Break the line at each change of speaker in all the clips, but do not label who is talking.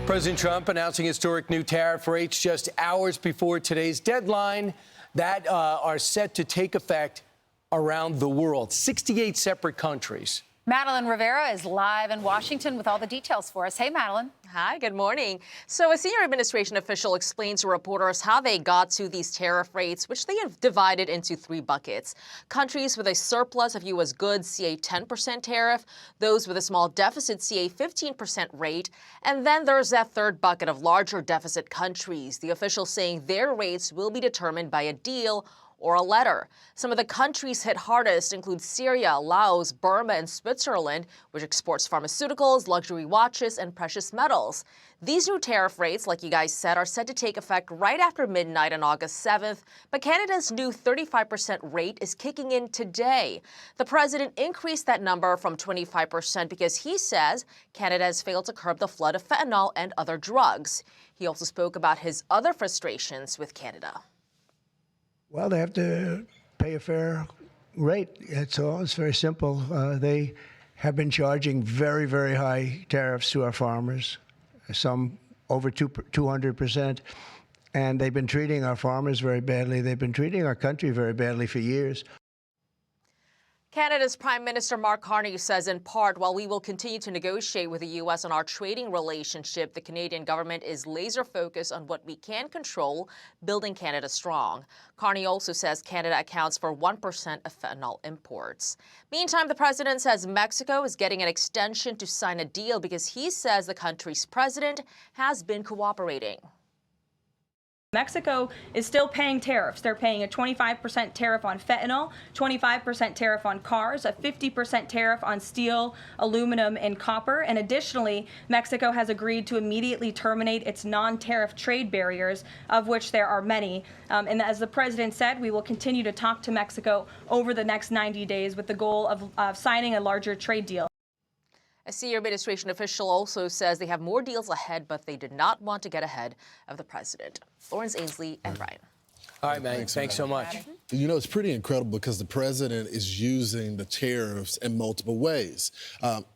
President Trump announcing historic new tariff rates just hours before today's deadline that are set to take effect around the world. 68 separate countries.
Madeline Rivera is live in Washington with all the details for us. Hey, Madeline.
Hi, good morning. So a senior administration official explains to reporters how they got to these tariff rates, which they have divided into three buckets. Countries with a surplus of U.S. goods see a 10% tariff. Those with a small deficit see a 15% rate. And then there's that third bucket of larger deficit countries. The official saying their rates will be determined by a deal or a letter. Some of the countries hit hardest include Syria, Laos, Burma, and Switzerland, which exports pharmaceuticals, luxury watches, and precious metals. These new tariff rates, like you guys said, are set to take effect right after midnight on August 7th, but Canada's new 35% rate is kicking in today. The president increased that number from 25% because he says Canada has failed to curb the flood of fentanyl and other drugs. He also spoke about his other frustrations with Canada.
Well, they have to pay a fair rate. It's all. It's very simple. They have been charging very, very high tariffs to our farmers, some over 200%. And they've been treating our farmers very badly. They've been treating our country very badly for years.
Canada's Prime Minister Mark Carney says, in part, while we will continue to negotiate with the U.S. on our trading relationship, the Canadian government is laser-focused on what we can control, building Canada strong. Carney also says Canada accounts for 1% of fentanyl imports. Meantime, the president says Mexico is getting an extension to sign a deal because he says the country's president has been cooperating.
Mexico is still paying tariffs. They're paying a 25% tariff on fentanyl, 25% tariff on cars, a 50% tariff on steel, aluminum, and copper. And additionally, Mexico has agreed to immediately terminate its non-tariff trade barriers, of which there are many. And as the president said, we will continue to talk to Mexico over the next 90 days with the goal of signing a larger trade deal.
A senior administration official also says they have more deals ahead, but they did not want to get ahead of the president. Lawrence Ainsley and Brian.
All right, man. Thanks so much.
You know, it's pretty incredible because the president is using the tariffs in multiple ways.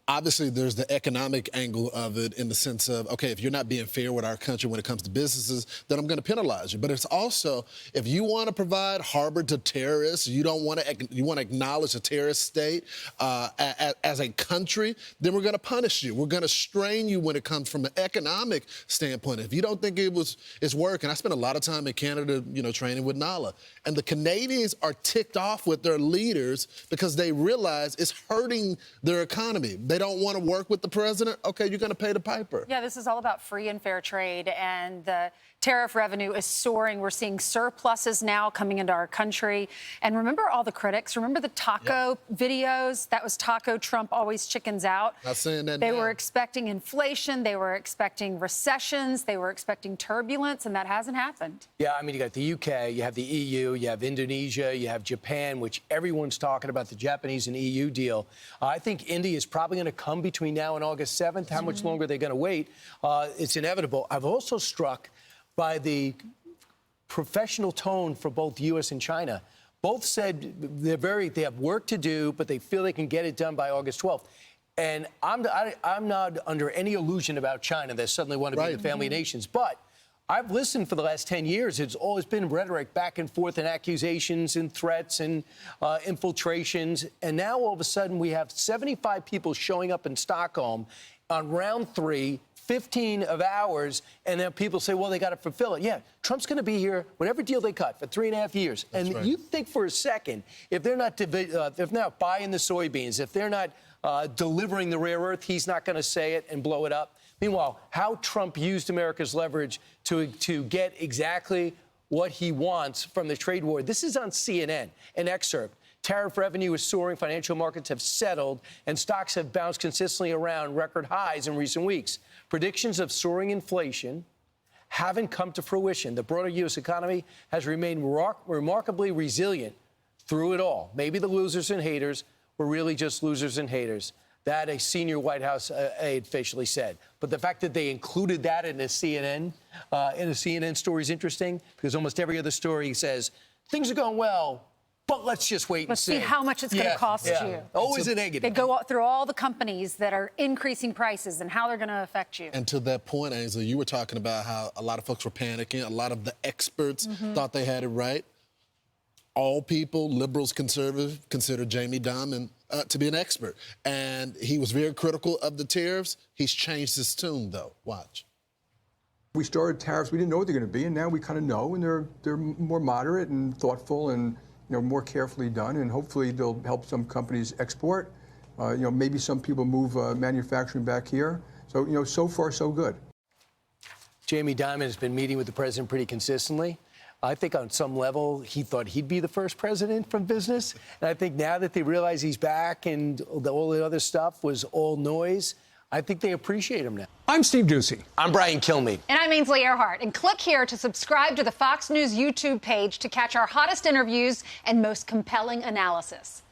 Obviously, there's the economic angle of it in the sense of, okay, if you're not being fair with our country when it comes to businesses, then I'm going to penalize you. But it's also, if you want to provide harbor to terrorists, you want to acknowledge a terrorist state as a country, then we're going to punish you. We're going to strain you when it comes from an economic standpoint. If you don't think it's working, I spent a lot of time in Canada, training with NALA, and the Canadians are ticked off with their leaders because they realize it's hurting their economy. They don't want to work with the president. Okay, you're going to pay the piper.
Yeah, this is all about free and fair trade, and the tariff revenue is soaring. We're seeing surpluses now coming into our country. And remember all the critics? Remember the taco videos? That was Taco Trump always chickens out.
Not saying that
They
now.
were expecting inflation. They were expecting recessions. They were expecting turbulence, and that hasn't happened.
Yeah, I mean, you got the UK, you have the EU, you have Indonesia, you have Japan, which everyone's talking about, the Japanese and EU deal. I think India is probably going to come between now and August 7th. How much longer are they going to wait? It's inevitable. I've also struck by the professional tone for both U.S. and China. Both said they have work to do, but they feel they can get it done by August 12th. And I'm not under any illusion about China that suddenly want to be the family of nations. But I've listened for the last 10 years. It's always been rhetoric back and forth and accusations and threats and infiltrations. And now all of a sudden we have 75 people showing up in Stockholm on round 3, 15 of ours, and then people say, well, they got to fulfill it. Yeah, Trump's going to be here, whatever deal they cut, for 3.5 years.
That's
and
right.
You think for a second, if they're not buying the soybeans, if they're not delivering the rare earth, he's not going to say it and blow it up. Meanwhile, how Trump used America's leverage to get exactly what he wants from the trade war. This is on CNN, an excerpt. Tariff revenue is soaring, financial markets have settled, and stocks have bounced consistently around record highs in recent weeks. Predictions of soaring inflation haven't come to fruition. The broader U.S. economy has remained remarkably resilient through it all. Maybe the losers and haters were really just losers and haters. That a senior White House aide officially said. But the fact that they included that in a CNN story is interesting because almost every other story says things are going well, but let's just wait and
Let's
see.
see how much it's going to cost you.
Always a negative.
They go through all the companies that are increasing prices and how they're going to affect you.
And to that point, Ainsley, you were talking about how a lot of folks were panicking. A lot of the experts thought they had it right. All people, liberals, conservatives, consider Jamie Dimon to be an expert. And he was very critical of the tariffs. He's changed his tune, though. Watch.
We started tariffs, we didn't know what they're going to be, and now we kind of know, and they're more moderate and thoughtful and more carefully done, and hopefully they'll help some companies export. Maybe some people move manufacturing back here. So, so far, so good.
Jamie Dimon has been meeting with the president pretty consistently. I think on some level, he thought he'd be the first president from business. And I think now that they realize he's back and all the other stuff was all noise, I think they appreciate him now.
I'm Steve Doocy.
I'm Brian Kilmeade.
And I'm Ainsley Earhart. And click here to subscribe to the Fox News YouTube page to catch our hottest interviews and most compelling analysis.